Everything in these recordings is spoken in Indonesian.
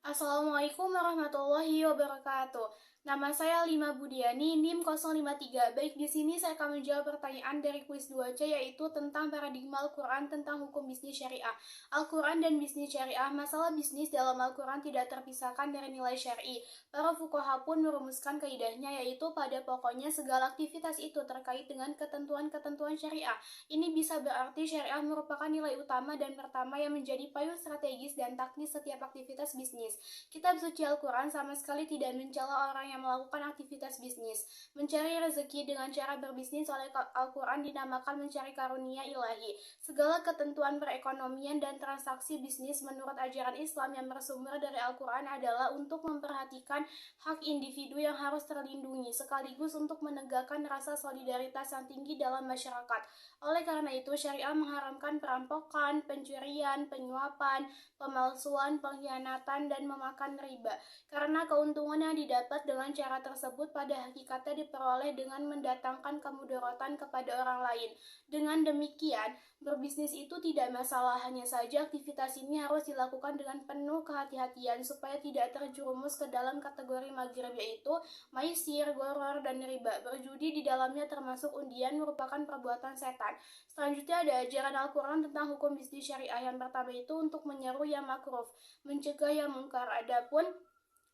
Assalamualaikum warahmatullahi wabarakatuh. Nama saya Lima Budiani, NIM 053. Baik, di sini saya akan menjawab pertanyaan dari kuis 2C, yaitu tentang paradigma Al-Quran tentang hukum bisnis syariah. Al-Quran dan bisnis syariah. Masalah bisnis dalam Al-Quran tidak terpisahkan dari nilai syar'i. Para fuqaha pun merumuskan kaidahnya, yaitu pada pokoknya segala aktivitas itu terkait dengan ketentuan-ketentuan syariah. Ini bisa berarti syariah merupakan nilai utama dan pertama yang menjadi payung strategis dan taktis setiap aktivitas bisnis. Kitab suci Al-Quran sama sekali tidak mencela orang yang melakukan aktivitas bisnis. Mencari rezeki dengan cara berbisnis oleh Al-Quran dinamakan mencari karunia ilahi. Segala ketentuan perekonomian dan transaksi bisnis menurut ajaran Islam yang bersumber dari Al-Quran adalah untuk memperhatikan hak individu yang harus terlindungi, sekaligus untuk menegakkan rasa solidaritas yang tinggi dalam masyarakat. Oleh karena itu, syariah mengharamkan perampokan, pencurian, penyuapan, pemalsuan, pengkhianatan, dan memakan riba. Karena keuntungan yang didapat dengan cara tersebut pada hakikatnya diperoleh dengan mendatangkan kemudaratan kepada orang lain. Dengan demikian, berbisnis itu tidak masalah, hanya saja aktivitas ini harus dilakukan dengan penuh kehati-hatian supaya tidak terjerumus ke dalam kategori maghrib, yaitu maisir, goror, dan riba. Berjudi di dalamnya termasuk undian merupakan perbuatan setan. Selanjutnya ada ajaran Al-Quran tentang hukum bisnis syariah. Yang pertama itu untuk menyeru yang makruh, mencegah yang mungkar. Adapun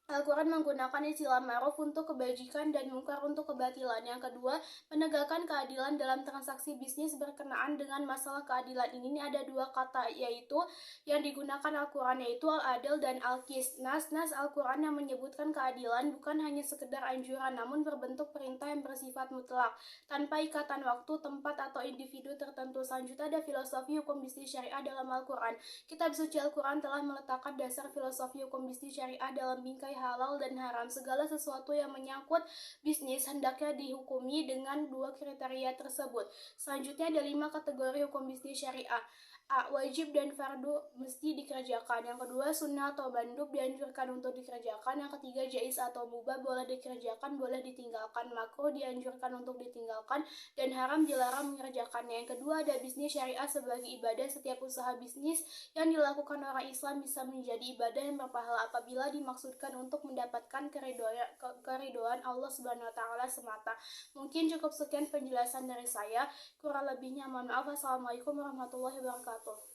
Al-Quran menggunakan istilah ma'ruf untuk kebajikan dan mungkar untuk kebatilan. Yang kedua, menegakkan keadilan dalam transaksi bisnis. Berkenaan dengan masalah keadilan ini ada dua kata, yaitu yang digunakan Al-Quran, yaitu al-adil dan al-qis. Nas Al-Quran yang menyebutkan keadilan bukan hanya sekedar anjuran, namun berbentuk perintah yang bersifat mutlak, tanpa ikatan waktu, tempat, atau individu tertentu. Selanjutnya ada filosofi hukum bisnis syariah dalam Al-Quran. Kitab suci Al-Quran telah meletakkan dasar filosofi hukum bisnis syariah dalam bingkai halal dan haram. Segala sesuatu yang menyangkut bisnis hendaknya dihukumi dengan dua kriteria tersebut. Selanjutnya ada 5 kategori hukum bisnis syariah. A. Wajib dan fardu mesti dikerjakan. Yang kedua, sunnah atau mandub dianjurkan untuk dikerjakan. Yang ketiga, jaiz atau mubah boleh dikerjakan, boleh ditinggalkan. Makruh dianjurkan untuk ditinggalkan, dan haram dilarang mengerjakannya. Yang kedua, ada bisnis syariah sebagai ibadah. Setiap usaha bisnis yang dilakukan orang Islam bisa menjadi ibadah yang berpahala apabila dimaksudkan untuk mendapatkan keridhaan Allah Subhanahu wa taala semata. Mungkin cukup sekian penjelasan dari saya. Kurang lebihnya mohon maaf. Wassalamualaikum warahmatullahi wabarakatuh.